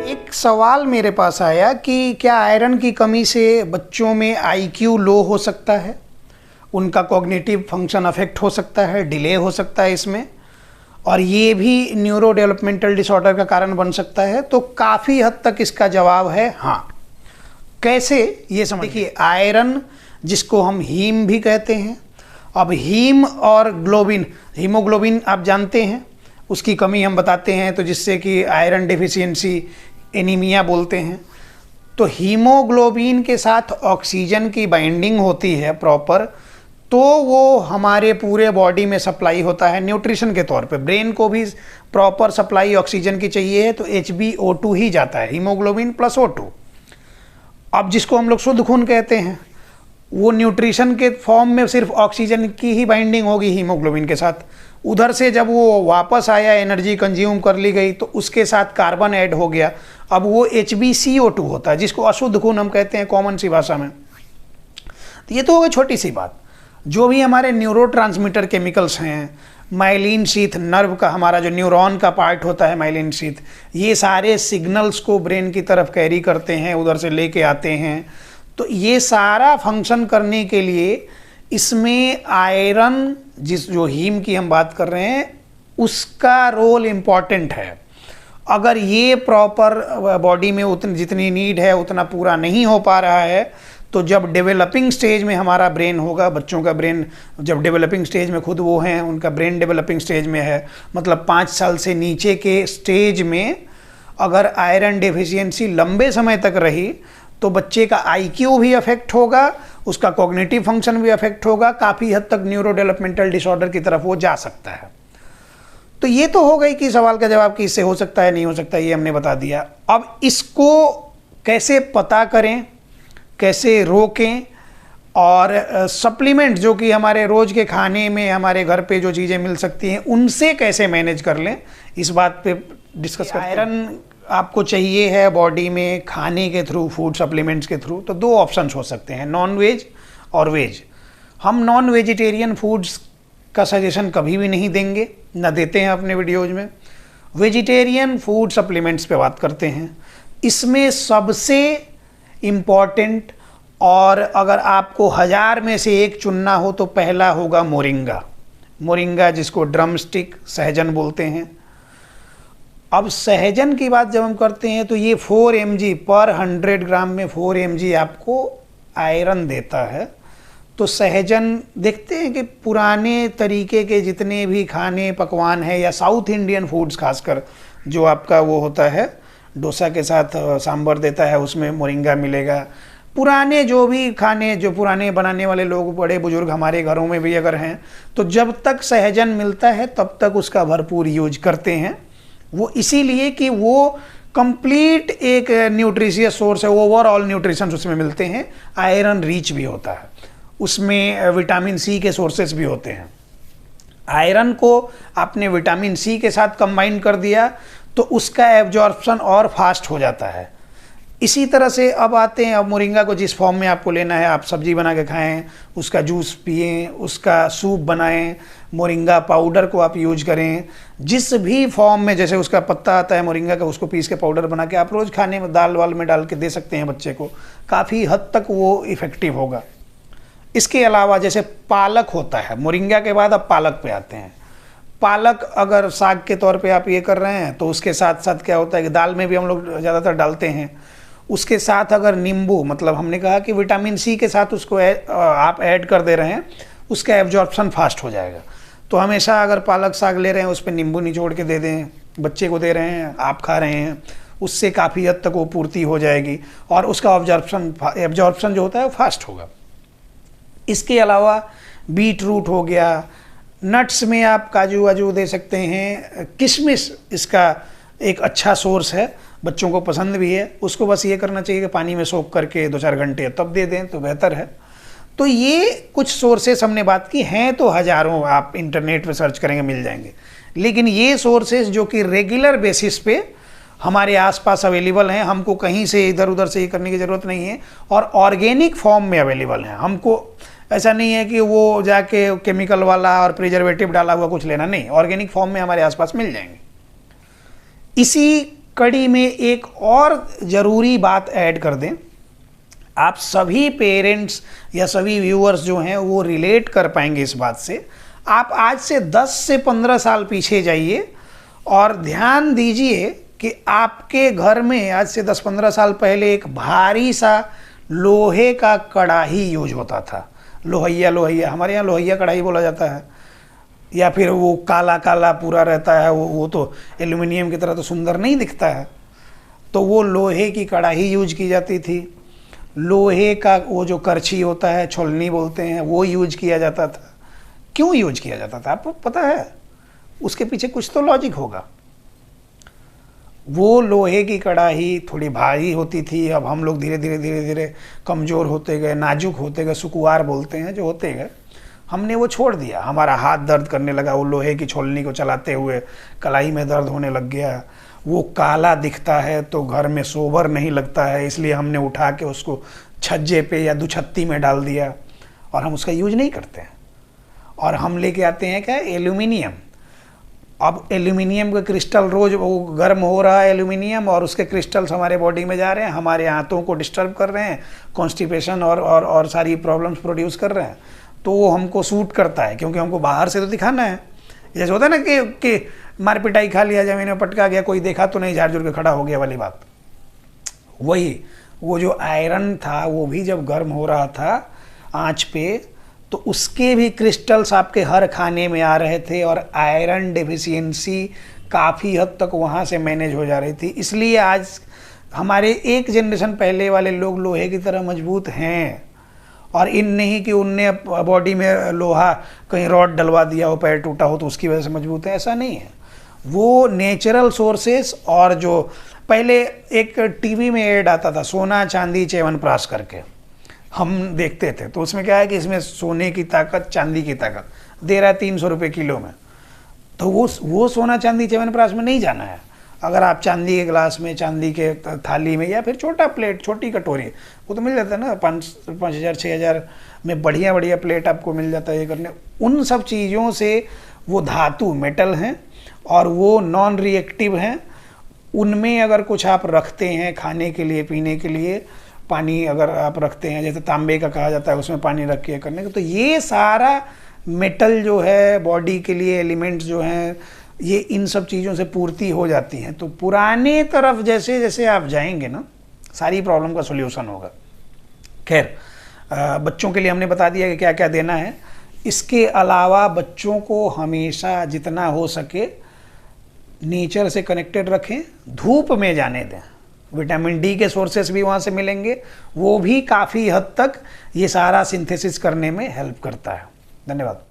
एक सवाल मेरे पास आया कि क्या आयरन की कमी से बच्चों में आईक्यू लो हो सकता है, उनका कॉग्निटिव फंक्शन अफेक्ट हो सकता है, डिले हो सकता है इसमें, और ये भी न्यूरो डेवलपमेंटल डिसऑर्डर का कारण बन सकता है। तो काफ़ी हद तक इसका जवाब है हाँ। कैसे, ये समझिए। आयरन जिसको हम हीम भी कहते हैं, अब हीम और ग्लोबिन, हीमोग्लोबिन आप जानते हैं, उसकी कमी हम बताते हैं तो जिससे कि आयरन डेफिशिएंसी एनीमिया बोलते हैं। तो हीमोग्लोबिन के साथ ऑक्सीजन की बाइंडिंग होती है प्रॉपर, तो वो हमारे पूरे बॉडी में सप्लाई होता है न्यूट्रिशन के तौर पे। ब्रेन को भी प्रॉपर सप्लाई ऑक्सीजन की चाहिए है तो HbO2 ही जाता है, हीमोग्लोबिन प्लस O2। अब जिसको हम लोग शुद्ध खून कहते हैं, वो न्यूट्रिशन के फॉर्म में सिर्फ ऑक्सीजन की ही बाइंडिंग होगी हीमोग्लोबिन के साथ। उधर से जब वो वापस आया, एनर्जी कंज्यूम कर ली गई, तो उसके साथ कार्बन ऐड हो गया, अब वो HbCO2 होता है, जिसको अशुद्ध खून हम कहते हैं कॉमन सी भाषा में। तो ये तो हो गई छोटी सी बात। जो भी हमारे न्यूरोट्रांसमीटर केमिकल्स हैं, माइलिन शीथ, नर्व का हमारा जो न्यूरॉन का पार्ट होता है माइलिन शीथ, ये सारे सिग्नल्स को ब्रेन की तरफ कैरी करते हैं, उधर से लेके आते हैं। तो ये सारा फंक्शन करने के लिए इसमें आयरन, जो हीम की हम बात कर रहे हैं, उसका रोल इम्पॉर्टेंट है। अगर ये प्रॉपर बॉडी में उतनी जितनी नीड है उतना पूरा नहीं हो पा रहा है, तो जब डेवलपिंग स्टेज में हमारा ब्रेन होगा, बच्चों का ब्रेन जब डेवलपिंग स्टेज में, खुद वो हैं, उनका ब्रेन डेवलपिंग स्टेज में है, मतलब 5 साल से नीचे के स्टेज में अगर आयरन डेफिशिएंसी लंबे समय तक रही तो बच्चे का IQ भी अफेक्ट होगा, उसका कॉग्निटिव फंक्शन भी अफेक्ट होगा, काफ़ी हद तक न्यूरो डेवलपमेंटल डिसऑर्डर की तरफ वो जा सकता है। तो ये तो हो गई कि सवाल का जवाब कि इससे हो सकता है नहीं हो सकता, ये हमने बता दिया। अब इसको कैसे पता करें, कैसे रोकें, और सप्लीमेंट जो कि हमारे रोज़ के खाने में हमारे घर पे जो चीज़ें मिल सकती हैं उनसे कैसे मैनेज कर लें, इस बात पे डिस्कस करते हैं। आयरन आपको चाहिए है बॉडी में खाने के थ्रू, फूड सप्लीमेंट्स के थ्रू, तो 2 ऑप्शंस हो सकते हैं, नॉन वेज और वेज। हम नॉन वेजिटेरियन फूड्स का सजेशन कभी भी नहीं देंगे, ना देते हैं अपने वीडियोज़ में। वेजिटेरियन फूड सप्लीमेंट्स पे बात करते हैं। इसमें सबसे इम्पॉर्टेंट, और अगर आपको 1000 में से 1 चुनना हो तो पहला होगा मोरिंगा। मोरिंगा जिसको ड्रम स्टिक, सहजन बोलते हैं। अब सहजन की बात जब हम करते हैं तो ये 4 mg पर 100 ग्राम में 4 mg आपको आयरन देता है। तो सहजन देखते हैं कि पुराने तरीके के जितने भी खाने पकवान हैं, या साउथ इंडियन फूड्स खासकर, जो आपका वो होता है डोसा के साथ सांभर देता है, उसमें मोरिंगा मिलेगा। पुराने जो भी खाने, जो पुराने बनाने वाले लोग, बड़े बुजुर्ग हमारे घरों में भी अगर हैं, तो जब तक सहजन मिलता है तब तक उसका भरपूर यूज करते हैं। वो इसीलिए कि वो कंप्लीट एक न्यूट्रिशियस सोर्स है, ओवरऑल न्यूट्रिशन उसमें मिलते हैं, आयरन रिच भी होता है, उसमें विटामिन C के सोर्सेस भी होते हैं। आयरन को आपने विटामिन C के साथ कंबाइन कर दिया तो उसका एब्जॉर्प्शन और फास्ट हो जाता है। इसी तरह से अब आते हैं, अब मोरिंगा को जिस फॉर्म में आपको लेना है, आप सब्जी बना के खाएं, उसका जूस पिएं, उसका सूप बनाएं, मोरिंगा पाउडर को आप यूज करें, जिस भी फॉर्म में, जैसे उसका पत्ता आता है मोरिंगा का, उसको पीस के पाउडर बना के आप रोज़ खाने में दाल वाल में डाल के दे सकते हैं बच्चे को, काफ़ी हद तक वो इफ़ेक्टिव होगा। इसके अलावा जैसे पालक होता है, मोरिंगा के बाद अब पालक पे आते हैं। पालक अगर साग के तौर पे आप ये कर रहे हैं तो उसके साथ साथ क्या होता है कि दाल में भी हम लोग ज़्यादातर डालते हैं, उसके साथ अगर नींबू, मतलब हमने कहा कि विटामिन C के साथ उसको आप ऐड कर दे रहे हैं, उसका एब्जॉर्प्शन फास्ट हो जाएगा। तो हमेशा अगर पालक साग ले रहे हैं उस पर नींबू निचोड़ के दे दें, बच्चे को दे रहे हैं, आप खा रहे हैं, उससे काफ़ी हद तक वो पूर्ति हो जाएगी और उसका एब्जॉर्प्शन जो होता है वो फास्ट होगा। इसके अलावा बीट रूट हो गया, नट्स में आप काजू वाजू दे सकते हैं, किशमिश इसका एक अच्छा सोर्स है, बच्चों को पसंद भी है। उसको बस ये करना चाहिए कि पानी में सोख करके 2-4 घंटे तब दे दें तो बेहतर है। तो ये कुछ सोर्सेस हमने बात की हैं, तो हज़ारों आप इंटरनेट पे सर्च करेंगे मिल जाएंगे, लेकिन ये सोर्सेस जो कि रेगुलर बेसिस पे हमारे आसपास अवेलेबल हैं, हमको कहीं से इधर उधर से ये करने की ज़रूरत नहीं है, और ऑर्गेनिक फॉर्म में अवेलेबल हैं। हमको ऐसा नहीं है कि वो जाके केमिकल वाला और प्रिजर्वेटिव डाला हुआ कुछ लेना, नहीं, ऑर्गेनिक फॉर्म में हमारे आसपास मिल जाएंगे। इसी कड़ी में एक और ज़रूरी बात ऐड कर दें, आप सभी पेरेंट्स या सभी व्यूअर्स जो हैं वो रिलेट कर पाएंगे इस बात से। आप आज से 10 से 15 साल पीछे जाइए और ध्यान दीजिए कि आपके घर में आज से 10-15 साल पहले एक भारी सा लोहे का कढ़ाई यूज होता था। लोहिया, हमारे यहाँ लोहिया कढ़ाई बोला जाता है, या फिर वो काला काला पूरा रहता है, वो तो एल्युमिनियम की तरह तो सुंदर नहीं दिखता है। तो वो लोहे की कढ़ाई यूज की जाती थी। लोहे का वो जो करछी होता है, छोलनी बोलते हैं, वो यूज किया जाता था। क्यों यूज किया जाता था आपको पता है? उसके पीछे कुछ तो लॉजिक होगा। वो लोहे की कढ़ाई थोड़ी भारी होती थी। अब हम लोग धीरे धीरे कमज़ोर होते गए, नाजुक होते गए, सुकुआर बोलते हैं जो होते गए, हमने वो छोड़ दिया। हमारा हाथ दर्द करने लगा, वो लोहे की छोलनी को चलाते हुए कलाई में दर्द होने लग गया। वो काला दिखता है तो घर में सोबर नहीं लगता है, इसलिए हमने उठा के उसको छज्जे पे या दुछत्ती में डाल दिया और हम उसका यूज नहीं करते हैं। और हम लेके आते हैं क्या? एल्यूमिनियम। अब एल्यूमिनियम का क्रिस्टल रोज वो गर्म हो रहा है एल्यूमिनियम, और उसके क्रिस्टल्स हमारे बॉडी में जा रहे हैं, हमारे आंतों को डिस्टर्ब कर रहे हैं, कॉन्स्टिपेशन और सारी प्रॉब्लम्स प्रोड्यूस कर रहे हैं। तो वो हमको सूट करता है क्योंकि हमको बाहर से तो दिखाना है। जैसे होता है ना कि मार पिटाई खा लिया, जमीन में पटका गया, कोई देखा तो नहीं, झाड़ झुड़ के खड़ा हो गया वाली बात। वही वो जो आयरन था वो भी जब गर्म हो रहा था आंच पे, तो उसके भी क्रिस्टल्स आपके हर खाने में आ रहे थे और आयरन डेफिशिएंसी काफ़ी हद तक वहाँ से मैनेज हो जा रही थी। इसलिए आज हमारे एक जनरेशन पहले वाले लोग लोहे की तरह मजबूत हैं। और इन नहीं कि उनने बॉडी में लोहा कहीं रॉड डलवा दिया हो, पैर टूटा हो तो उसकी वजह से मजबूत है, ऐसा नहीं है। वो नेचुरल सोर्सेस, और जो पहले एक टीवी में ऐड आता था सोना चांदी च्यवनप्राश करके, हम देखते थे। तो उसमें क्या है कि इसमें सोने की ताकत, चांदी की ताकत दे रहा है 300 रुपये किलो में। तो वो सोना चांदी च्यवनप्राश में नहीं जाना है। अगर आप चांदी के गिलास में, चांदी के थाली में, या फिर छोटा प्लेट, छोटी कटोरी, वो तो मिल जाता है ना 5,000 6,000 में बढ़िया बढ़िया प्लेट आपको मिल जाता है ये करने। उन सब चीज़ों से वो धातु मेटल हैं और वो नॉन रिएक्टिव हैं। उनमें अगर कुछ आप रखते हैं खाने के लिए, पीने के लिए, पानी अगर आप रखते हैं, जैसे तांबे का कहा जाता है, उसमें पानी रख के करने का, तो ये सारा मेटल जो है बॉडी के लिए, एलिमेंट्स जो हैं, ये इन सब चीज़ों से पूर्ति हो जाती हैं। तो पुराने तरफ जैसे जैसे आप जाएंगे ना, सारी प्रॉब्लम का सोल्यूशन होगा। खैर, बच्चों के लिए हमने बता दिया कि क्या क्या देना है। इसके अलावा बच्चों को हमेशा जितना हो सके नेचर से कनेक्टेड रखें, धूप में जाने दें। विटामिन डी के सोर्सेस भी वहाँ से मिलेंगे, वो भी काफ़ी हद तक ये सारा सिंथेसिस करने में हेल्प करता है। धन्यवाद।